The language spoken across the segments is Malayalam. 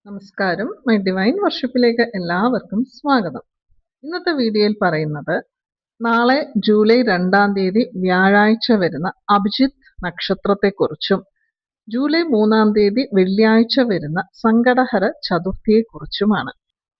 നമസ്കാരം. മൈ ഡിവൈൻ വർഷിപ്പിലേക്ക് എല്ലാവർക്കും സ്വാഗതം. ഇന്നത്തെ വീഡിയോയിൽ പറയുന്നത് നാളെ ജൂലൈ 2-ാം തീയതി വ്യാഴാഴ്ച വരുന്ന അഭിജിത്ത് നക്ഷത്രത്തെക്കുറിച്ചും ജൂലൈ 3-ാം തീയതി വെള്ളിയാഴ്ച വരുന്ന സങ്കടഹര ചതുർത്ഥിയെക്കുറിച്ചുമാണ്.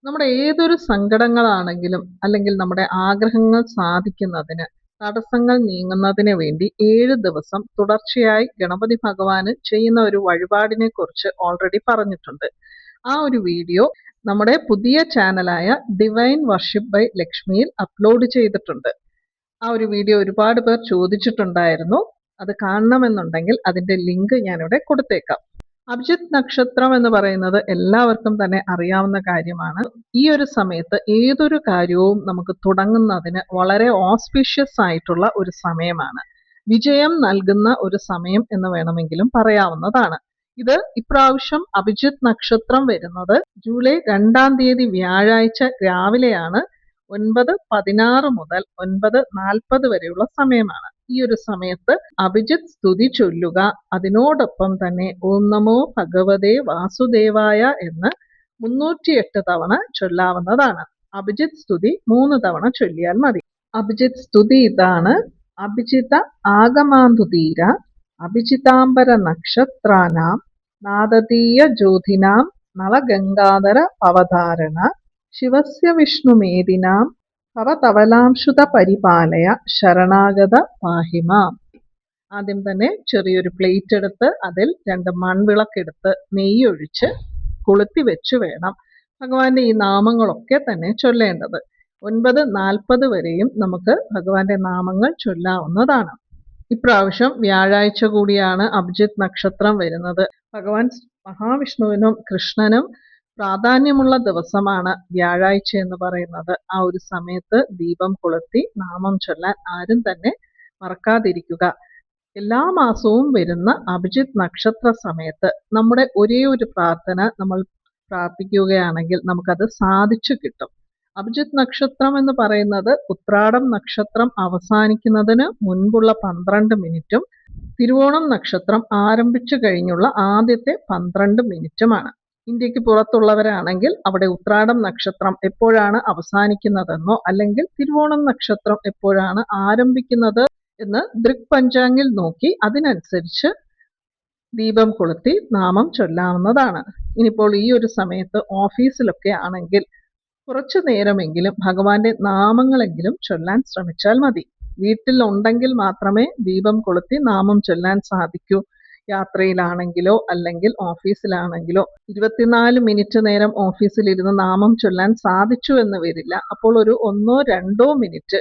നമ്മുടെ ഏതൊരു സങ്കടങ്ങളാണെങ്കിലും അല്ലെങ്കിൽ നമ്മുടെ ആഗ്രഹങ്ങൾ സാധിക്കുന്നതിന് തടസ്സങ്ങൾ നീങ്ങുന്നതിന് വേണ്ടി 7 ദിവസം തുടർച്ചയായി ഗണപതി ഭഗവാന് ചെയ്യുന്ന ഒരു വഴിപാടിനെ കുറിച്ച് ഓൾറെഡി പറഞ്ഞിട്ടുണ്ട്. ആ ഒരു വീഡിയോ നമ്മുടെ പുതിയ ചാനലായ ഡിവൈൻ വർഷിപ്പ് ബൈ ലക്ഷ്മിയിൽ അപ്ലോഡ് ചെയ്തിട്ടുണ്ട്. ആ ഒരു വീഡിയോ ഒരുപാട് പേർ ചോദിച്ചിട്ടുണ്ടായിരുന്നു. അത് കാണണമെന്നുണ്ടെങ്കിൽ അതിന്റെ ലിങ്ക് ഞാനിവിടെ കൊടുത്തേക്കാം. അഭിജിത്ത് നക്ഷത്രം എന്ന് പറയുന്നത് എല്ലാവർക്കും തന്നെ അറിയാവുന്ന കാര്യമാണ്. ഈ ഒരു സമയത്ത് ഏതൊരു കാര്യവും നമുക്ക് തുടങ്ങുന്നതിന് വളരെ ഓസ്പീഷ്യസ് ആയിട്ടുള്ള ഒരു സമയമാണ്. വിജയം നൽകുന്ന ഒരു സമയം എന്ന് വേണമെങ്കിലും പറയാവുന്നതാണ്. ഇത് ഇപ്രാവശ്യം അഭിജിത്ത് നക്ഷത്രം വരുന്നത് ജൂലൈ 2-ാം തീയതി വ്യാഴാഴ്ച രാവിലെയാണ്. 9:16 മുതൽ 9:40 വരെയുള്ള സമയമാണ്. ഈ ഒരു സമയത്ത് അഭിജിത്ത് സ്തുതി ചൊല്ലുക. അതിനോടൊപ്പം തന്നെ ഓം നമോ ഭഗവതേ വാസുദേവായ എന്ന് 308 തവണ ചൊല്ലാവുന്നതാണ്. അഭിജിത്ത് സ്തുതി 3 തവണ ചൊല്ലിയാൽ മതി. അഭിജിത്ത് സ്തുതി ഇതാണ്: അഭിജിത ആഗമാന്തുതീര അഭിജിതാംബര നക്ഷത്രാനാം നാദതീയ ജ്യോതിനാം നളഗംഗാധര അവതാരണ ശിവസ്യ വിഷ്ണുമേദിനാം ഭവതവലാംശുത പരിപാലയ ശരണാഗത പാഹിമാം. ആദ്യം തന്നെ ചെറിയൊരു പ്ലേറ്റ് എടുത്ത് അതിൽ 2 മൺവിളക്കെടുത്ത് നെയ്യൊഴിച്ച് കൊളുത്തി വെച്ച് വേണം ഭഗവാന്റെ ഈ നാമങ്ങളൊക്കെ തന്നെ ചൊല്ലേണ്ടത്. 9:40 വരെയും നമുക്ക് ഭഗവാന്റെ നാമങ്ങൾ ചൊല്ലാവുന്നതാണ്. ഇപ്രാവശ്യം വ്യാഴാഴ്ച കൂടിയാണ് അഭിജിത്ത് നക്ഷത്രം വരുന്നത്. ഭഗവാൻ മഹാവിഷ്ണുവിനും കൃഷ്ണനും പ്രാധാന്യമുള്ള ദിവസമാണ് വ്യാഴാഴ്ച എന്ന് പറയുന്നത്. ആ ഒരു സമയത്ത് ദീപം കൊളുത്തി നാമം ചൊല്ലാൻ ആരും തന്നെ മറക്കാതിരിക്കുക. എല്ലാ മാസവും വരുന്ന അഭിജിത്ത് നക്ഷത്ര സമയത്ത് നമ്മുടെ ഒരേ ഒരു പ്രാർത്ഥന നമ്മൾ പ്രാർത്ഥിക്കുകയാണെങ്കിൽ നമുക്കത് സാധിച്ചു കിട്ടും. അഭിജിത്ത് നക്ഷത്രം എന്ന് പറയുന്നത് ഉത്രാടം നക്ഷത്രം അവസാനിക്കുന്നതിന് മുൻപുള്ള 12 മിനിറ്റും തിരുവോണം നക്ഷത്രം ആരംഭിച്ചു കഴിഞ്ഞുള്ള ആദ്യത്തെ 12 മിനിറ്റുമാണ്. ഇന്ത്യക്ക് പുറത്തുള്ളവരാണെങ്കിൽ അവിടെ ഉത്രാടം നക്ഷത്രം എപ്പോഴാണ് അവസാനിക്കുന്നതെന്നോ അല്ലെങ്കിൽ തിരുവോണം നക്ഷത്രം എപ്പോഴാണ് ആരംഭിക്കുന്നത് എന്ന് ദൃക്പഞ്ചാംഗിൽ നോക്കി അതിനനുസരിച്ച് ദീപം കൊളുത്തി നാമം ചൊല്ലാവുന്നതാണ്. ഇനിയിപ്പോൾ ഈ ഒരു സമയത്ത് ഓഫീസിലൊക്കെ ആണെങ്കിൽ കുറച്ചു നേരമെങ്കിലും ഭഗവാന്റെ നാമങ്ങളെങ്കിലും ചൊല്ലാൻ ശ്രമിച്ചാൽ മതി. വീട്ടിൽ ഉണ്ടെങ്കിൽ മാത്രമേ ദീപം കൊളുത്തി നാമം ചൊല്ലാൻ സാധിക്കൂ. യാത്രയിലാണെങ്കിലോ അല്ലെങ്കിൽ ഓഫീസിലാണെങ്കിലോ 24 മിനിറ്റ് നേരം ഓഫീസിലിരുന്ന് നാമം ചൊല്ലാൻ സാധിച്ചു എന്ന് വരില്ല. അപ്പോൾ ഒരു 1-2 മിനിറ്റ്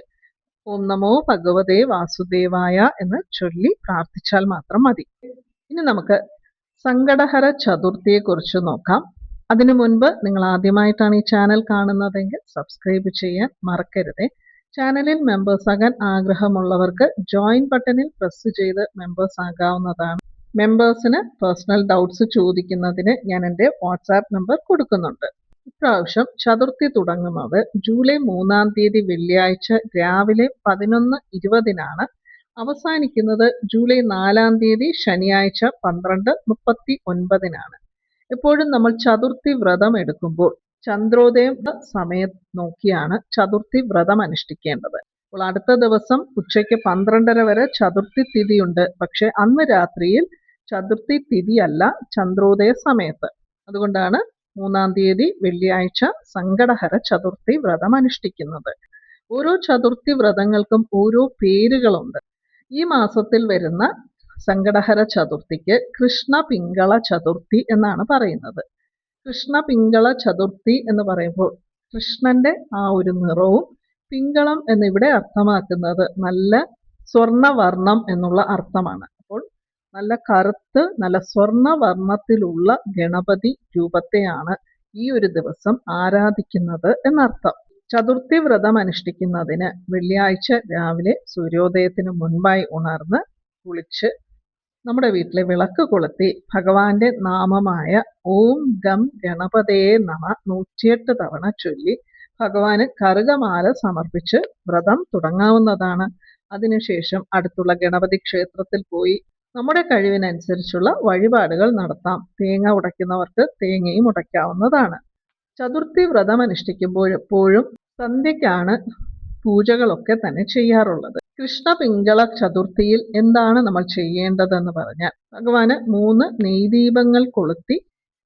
ഓം നമോ ഭഗവതേ വാസുദേവായ എന്ന് ചൊല്ലി പ്രാർത്ഥിച്ചാൽ മാത്രം മതി. ഇനി നമുക്ക് സങ്കടഹര ചതുർത്ഥിയെ കുറിച്ച് നോക്കാം. അതിനു മുൻപ് നിങ്ങൾ ആദ്യമായിട്ടാണ് ഈ ചാനൽ കാണുന്നതെങ്കിൽ സബ്സ്ക്രൈബ് ചെയ്യാൻ മറക്കരുതേ. ചാനലിൽ മെമ്പേഴ്സ് ആകാൻ ആഗ്രഹമുള്ളവർക്ക് ജോയിൻ ബട്ടണിൽ പ്രസ് ചെയ്ത് മെമ്പേഴ്സ് ആകാവുന്നതാണ്. മെമ്പേഴ്സിന് പേഴ്സണൽ ഡൗട്ട്സ് ചോദിക്കുന്നതിന് ഞാൻ എൻ്റെ വാട്സാപ്പ് നമ്പർ കൊടുക്കുന്നുണ്ട്. ഇപ്രാവശ്യം ചതുർത്ഥി തുടങ്ങുന്നത് ജൂലൈ 3-ാം തീയതി വെള്ളിയാഴ്ച രാവിലെ 11:20 അവസാനിക്കുന്നത് ജൂലൈ 4-ാം തീയതി ശനിയാഴ്ച 12:39. എപ്പോഴും നമ്മൾ ചതുർത്ഥി വ്രതം എടുക്കുമ്പോൾ ചന്ദ്രോദയം സമയം നോക്കിയാണ് ചതുർത്ഥി വ്രതം അനുഷ്ഠിക്കേണ്ടത്. അപ്പോൾ അടുത്ത ദിവസം ഉച്ചയ്ക്ക് 12:30 വരെ ചതുർത്ഥി തിഥിയുണ്ട്. പക്ഷെ അന്ന് രാത്രിയിൽ ചതുർത്ഥി തിഥിയല്ല, ചന്ദ്രോദയ സമയത്ത്. അതുകൊണ്ടാണ് 3-ാം തീയതി വെള്ളിയാഴ്ച സങ്കടഹര ചതുർത്ഥി വ്രതം അനുഷ്ഠിക്കുന്നത്. ഓരോ ചതുർത്ഥി വ്രതങ്ങൾക്കും ഓരോ പേരുകളുണ്ട്. ഈ മാസത്തിൽ വരുന്ന സങ്കടഹര ചതുർത്ഥിക്ക് കൃഷ്ണ പിങ്കള ചതുർത്ഥി എന്നാണ് പറയുന്നത്. കൃഷ്ണ പിങ്കള ചതുർത്ഥി എന്ന് പറയുമ്പോൾ കൃഷ്ണന്റെ ആ ഒരു നിറവും പിങ്കളം എന്നിവിടെ അർത്ഥമാക്കുന്നത് നല്ല സ്വർണവർണം എന്നുള്ള അർത്ഥമാണ്. അപ്പോൾ നല്ല കറുത്ത് നല്ല സ്വർണവർണ്ണത്തിലുള്ള ഗണപതി രൂപത്തെയാണ് ഈ ഒരു ദിവസം ആരാധിക്കുന്നത് എന്നർത്ഥം. ചതുർത്ഥി വ്രതം അനുഷ്ഠിക്കുന്നതിന് വെള്ളിയാഴ്ച രാവിലെ സൂര്യോദയത്തിന് മുൻപായി ഉണർന്ന് കുളിച്ച് നമ്മുടെ വീട്ടിലെ വിളക്ക് കൊളുത്തി ഭഗവാന്റെ നാമമായ ഓം ഗം ഗണപതയെ നമ 108 തവണ ചൊല്ലി ഭഗവാന് കറുകമാല സമർപ്പിച്ച് വ്രതം തുടങ്ങാവുന്നതാണ്. അതിനുശേഷം അടുത്തുള്ള ഗണപതി ക്ഷേത്രത്തിൽ പോയി നമ്മുടെ കഴിവിനനുസരിച്ചുള്ള വഴിപാടുകൾ നടത്താം. തേങ്ങ ഉടയ്ക്കുന്നവർക്ക് തേങ്ങയും ഉടയ്ക്കാവുന്നതാണ്. ചതുർത്ഥി വ്രതം അനുഷ്ഠിക്കുമ്പോഴെപ്പോഴും സന്ധ്യയ്ക്കാണ് പൂജകളൊക്കെ തന്നെ ചെയ്യാറുള്ളത്. കൃഷ്ണപിംഗള ചതുർത്ഥിയിൽ എന്താണ് നമ്മൾ ചെയ്യേണ്ടതെന്ന് പറഞ്ഞാൽ, ഭഗവാന് 3 നെയ്ദീപങ്ങൾ കൊളുത്തി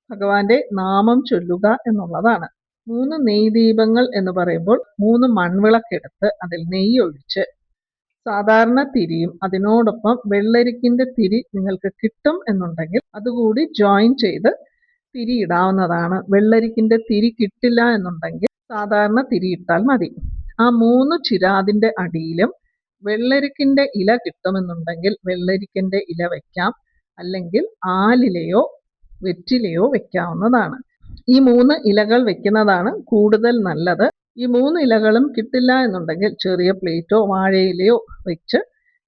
ഭഗവാന്റെ നാമം ചൊല്ലുക എന്നുള്ളതാണ്. 3 നെയ്ദീപങ്ങൾ എന്ന് പറയുമ്പോൾ 3 മൺവിളക്കെടുത്ത് അതിൽ നെയ്യ് ഒഴിച്ച് സാധാരണ തിരിയും അതിനോടൊപ്പം വെള്ളരിക്കിന്റെ തിരി നിങ്ങൾക്ക് കിട്ടും എന്നുണ്ടെങ്കിൽ അതുകൂടി ജോയിൻ ചെയ്ത് തിരി ഇടാവുന്നതാണ്. വെള്ളരിക്കിന്റെ തിരി കിട്ടില്ല എന്നുണ്ടെങ്കിൽ സാധാരണ തിരി ഇട്ടാൽ മതി. ആ 3 ചിരാതിന്റെ അടിയിലും വെള്ളരിക്കിന്റെ ഇല കിട്ടുമെന്നുണ്ടെങ്കിൽ വെള്ളരിക്കിന്റെ ഇല വെക്കാം, അല്ലെങ്കിൽ ആലിലയോ വെറ്റിലയോ വെക്കാവുന്നതാണ്. ഈ 3 ഇലകൾ വെക്കുന്നതാണ് കൂടുതൽ നല്ലത്. ഈ 3 ഇലകളും കിട്ടില്ല എന്നുണ്ടെങ്കിൽ ചെറിയ പ്ലേറ്റോ വാഴയിലയോ വെച്ച്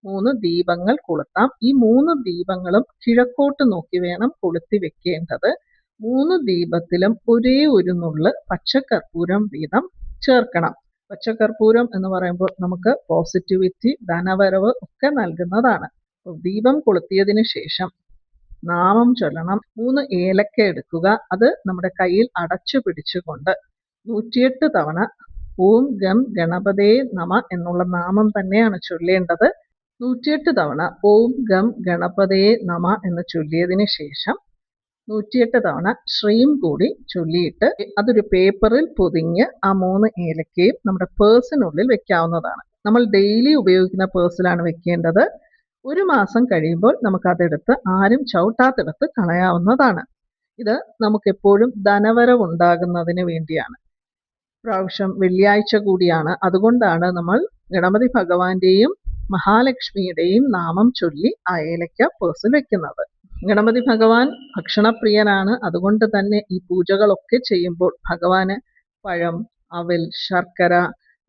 3 ദീപങ്ങൾ കൊളുത്താം. ഈ 3 ദീപങ്ങളും കിഴക്കോട്ട് നോക്കി വേണം കൊളുത്തി വെക്കേണ്ടത്. 3 ദീപത്തിലും ഒരേ ഒരു നുള്ള് പച്ചക്കർപ്പൂരം വീതം ചേർക്കണം. പച്ചക്കർപ്പൂരം എന്ന് പറയുമ്പോൾ നമുക്ക് പോസിറ്റിവിറ്റി, ധനവരവ് ഒക്കെ നൽകുന്നതാണ്. ദീപം കൊളുത്തിയതിന് ശേഷം നാമം ചൊല്ലണം. 3 ഏലക്ക എടുക്കുക. അത് നമ്മുടെ കയ്യിൽ അടച്ചു പിടിച്ചുകൊണ്ട് 108 തവണ ഓം ഗം ഗണപതേ നമ എന്നുള്ള നാമം തന്നെയാണ് ചൊല്ലേണ്ടത്. 108 തവണ ഓം ഗം ഗണപതേ നമ എന്ന് ചൊല്ലിയതിന് ശേഷം 108 തവണ ശ്രീം കൂടി ചൊല്ലിയിട്ട് അതൊരു പേപ്പറിൽ പൊതിഞ്ഞ് ആ 3 ഏലക്കയും നമ്മുടെ പേഴ്സിനുള്ളിൽ വെക്കാവുന്നതാണ്. നമ്മൾ ഡെയിലി ഉപയോഗിക്കുന്ന പേഴ്സിലാണ് വെക്കേണ്ടത്. 1 മാസം കഴിയുമ്പോൾ നമുക്കതെടുത്ത് ആരും ചവിട്ടാത്തിടത്ത് കളയാവുന്നതാണ്. ഇത് നമുക്കെപ്പോഴും ധനവരവുണ്ടാകുന്നതിന് വേണ്ടിയാണ്. പ്രാവശ്യം വെള്ളിയാഴ്ച കൂടിയാണ്. അതുകൊണ്ടാണ് നമ്മൾ ഗണപതി ഭഗവാന്റെയും മഹാലക്ഷ്മിയുടെയും നാമം ചൊല്ലി ആ ഏലക്ക പേഴ്സിൽ വെക്കുന്നത്. ഗണപതി ഭഗവാൻ ഭക്ഷണപ്രിയനാണ്. അതുകൊണ്ട് തന്നെ ഈ പൂജകളൊക്കെ ചെയ്യുമ്പോൾ ഭഗവാന് പഴം, അവൽ, ശർക്കര,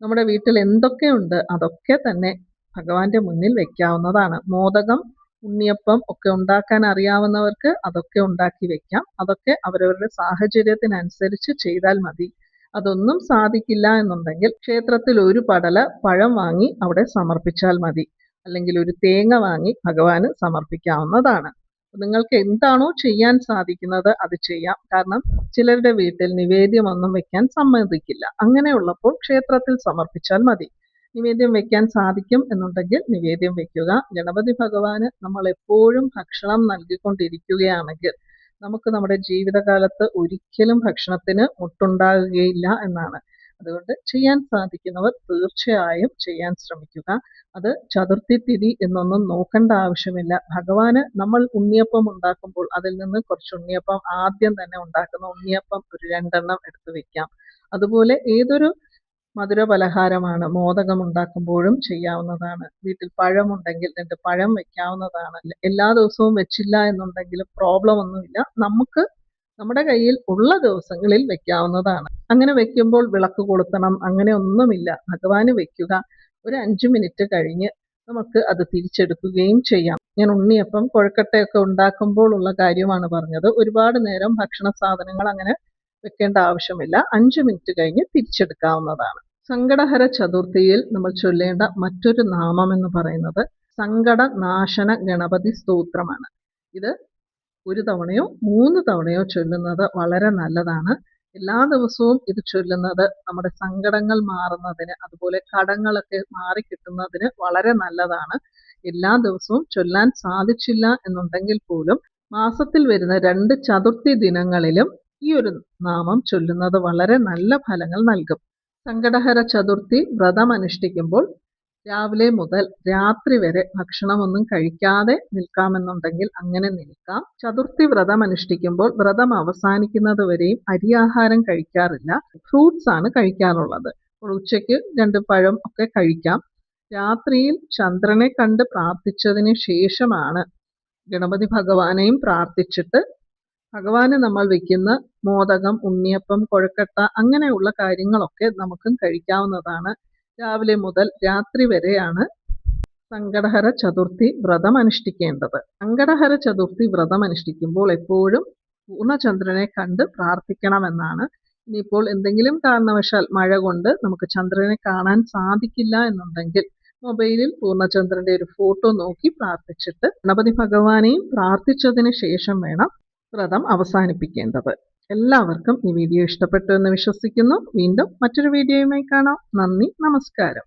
നമ്മുടെ വീട്ടിൽ എന്തൊക്കെയുണ്ട് അതൊക്കെ തന്നെ ഭഗവാന്റെ മുന്നിൽ വെക്കാവുന്നതാണ്. മോദകം, ഉണ്ണിയപ്പം ഒക്കെ ഉണ്ടാക്കാൻ അറിയാവുന്നവർക്ക് അതൊക്കെ ഉണ്ടാക്കി വെക്കാം. അതൊക്കെ അവരവരുടെ സാഹചര്യത്തിനനുസരിച്ച് ചെയ്താൽ മതി. അതൊന്നും സാധിക്കില്ല എന്നുണ്ടെങ്കിൽ ക്ഷേത്രത്തിൽ ഒരു പടല പഴം വാങ്ങി അവിടെ സമർപ്പിച്ചാൽ മതി, അല്ലെങ്കിൽ ഒരു തേങ്ങ വാങ്ങി ഭഗവാന് സമർപ്പിക്കാവുന്നതാണ്. നിങ്ങൾക്ക് എന്താണോ ചെയ്യാൻ സാധിക്കുന്നത് അത് ചെയ്യാം. കാരണം ചിലരുടെ വീട്ടിൽ നിവേദ്യമൊന്നും വെക്കാൻ സമ്മതിക്കില്ല. അങ്ങനെയുള്ളപ്പോൾ ക്ഷേത്രത്തിൽ സമർപ്പിച്ചാൽ മതി. നിവേദ്യം വെക്കാൻ സാധിക്കും എന്നുണ്ടെങ്കിൽ നിവേദ്യം വെക്കുക. ഗണപതി ഭഗവാന് നമ്മൾ എപ്പോഴും ഭക്ഷണം നൽകിക്കൊണ്ടിരിക്കുകയാണെങ്കിൽ നമുക്ക് നമ്മുടെ ജീവിതകാലത്ത് ഒരിക്കലും ഭക്ഷണത്തിന് മുട്ടുണ്ടാകുകയില്ല എന്നാണ്. അതുകൊണ്ട് ചെയ്യാൻ സാധിക്കുന്നവർ തീർച്ചയായും ചെയ്യാൻ ശ്രമിക്കുക. അത് ചതുർത്ഥി തിഥി എന്നൊന്നും നോക്കേണ്ട ആവശ്യമില്ല. ഭഗവാന് നമ്മൾ ഉണ്ണിയപ്പം ഉണ്ടാക്കുമ്പോൾ അതിൽ നിന്ന് കുറച്ച് ഉണ്ണിയപ്പം ആദ്യം തന്നെ ഉണ്ടാക്കുന്ന ഉണ്ണിയപ്പം ഒരു 2 എണ്ണം എടുത്ത് വെക്കാം. അതുപോലെ ഏതൊരു മധുര പലഹാരമാണ് മോദകം ഉണ്ടാക്കുമ്പോഴും ചെയ്യാവുന്നതാണ്. വീട്ടിൽ പഴമുണ്ടെങ്കിൽ 2 പഴം വെക്കാവുന്നതാണ്. എല്ലാ ദിവസവും വെച്ചില്ല എന്നുണ്ടെങ്കിലും പ്രോബ്ലം ഒന്നുമില്ല. നമുക്ക് നമ്മുടെ കയ്യിൽ ഉള്ള ദിവസങ്ങളിൽ വെക്കാവുന്നതാണ്. അങ്ങനെ വെക്കുമ്പോൾ വിളക്ക് കൊളുത്തണം അങ്ങനെ ഒന്നുമില്ല. ഭഗവാന് വെക്കുക. ഒരു 5 മിനിറ്റ് കഴിഞ്ഞ് നമുക്ക് അത് തിരിച്ചെടുക്കുകയും ചെയ്യാം. ഞാൻ ഉണ്ണിയപ്പം, കൊഴക്കട്ടയൊക്കെ ഉണ്ടാക്കുമ്പോൾ ഉള്ള കാര്യമാണ് പറഞ്ഞത്. ഒരുപാട് നേരം ഭക്ഷണ സാധനങ്ങൾ അങ്ങനെ വെക്കേണ്ട ആവശ്യമില്ല. 5 മിനിറ്റ് കഴിഞ്ഞ് തിരിച്ചെടുക്കാവുന്നതാണ്. സങ്കടഹര ചതുർത്ഥിയിൽ നമ്മൾ ചൊല്ലേണ്ട മറ്റൊരു നാമം എന്ന് പറയുന്നത് സങ്കട നാശന ഗണപതി സ്തോത്രമാണ്. ഇത് 1 തവണയോ 3 തവണയോ ചൊല്ലുന്നത് വളരെ നല്ലതാണ്. എല്ലാ ദിവസവും ഇത് ചൊല്ലുന്നത് നമ്മുടെ സങ്കടങ്ങൾ മാറുന്നതിന്, അതുപോലെ കടങ്ങളൊക്കെ മാറിക്കിട്ടുന്നതിന് വളരെ നല്ലതാണ്. എല്ലാ ദിവസവും ചൊല്ലാൻ സാധിച്ചില്ല എന്നുണ്ടെങ്കിൽ പോലും മാസത്തിൽ വരുന്ന 2 ചതുർത്ഥി ദിനങ്ങളിലും ഈ ഒരു നാമം ചൊല്ലുന്നത് വളരെ നല്ല ഫലങ്ങൾ നൽകും. സങ്കടഹര ചതുർത്ഥി വ്രതം അനുഷ്ഠിക്കുമ്പോൾ രാവിലെ മുതൽ രാത്രി വരെ ഭക്ഷണമൊന്നും കഴിക്കാതെ നിൽക്കാമെന്നുണ്ടെങ്കിൽ അങ്ങനെ നിൽക്കാം. ചതുർത്ഥി വ്രതം അനുഷ്ഠിക്കുമ്പോൾ വ്രതം അവസാനിക്കുന്നത് വരെയും അരിയാഹാരം കഴിക്കാറില്ല. ഫ്രൂട്ട്സ് ആണ് കഴിക്കാറുള്ളത്. ഉച്ചയ്ക്ക് 2 പഴം ഒക്കെ കഴിക്കാം. രാത്രിയിൽ ചന്ദ്രനെ കണ്ട് പ്രാർത്ഥിച്ചതിന് ശേഷമാണ് ഗണപതി ഭഗവാനെയും പ്രാർത്ഥിച്ചിട്ട് ഭഗവാന് നമ്മൾ വെക്കുന്ന മോദകം, ഉണ്ണിയപ്പം, കൊഴക്കട്ട അങ്ങനെയുള്ള കാര്യങ്ങളൊക്കെ നമുക്കും കഴിക്കാവുന്നതാണ്. രാവിലെ മുതൽ രാത്രി വരെയാണ് സങ്കടഹര ചതുർത്ഥി വ്രതം അനുഷ്ഠിക്കേണ്ടത്. സങ്കടഹര ചതുർത്ഥി വ്രതം അനുഷ്ഠിക്കുമ്പോൾ എപ്പോഴും പൂർണ്ണചന്ദ്രനെ കണ്ട് പ്രാർത്ഥിക്കണമെന്നാണ്. ഇനിയിപ്പോൾ എന്തെങ്കിലും കാരണവശാൽ മഴ കൊണ്ട് നമുക്ക് ചന്ദ്രനെ കാണാൻ സാധിക്കില്ല എന്നുണ്ടെങ്കിൽ മൊബൈലിൽ പൂർണ്ണചന്ദ്രന്റെ ഒരു ഫോട്ടോ നോക്കി പ്രാർത്ഥിച്ചിട്ട് ഗണപതി ഭഗവാനെയും പ്രാർത്ഥിച്ചതിന് ശേഷം വേണം വ്രതം അവസാനിപ്പിക്കേണ്ടത്. എല്ലാവർക്കും ഈ വീഡിയോ ഇഷ്ടപ്പെട്ടു എന്ന് വിശ്വസിക്കുന്നു. വീണ്ടും മറ്റൊരു വീഡിയോയുമായി കാണാം. നന്ദി, നമസ്കാരം.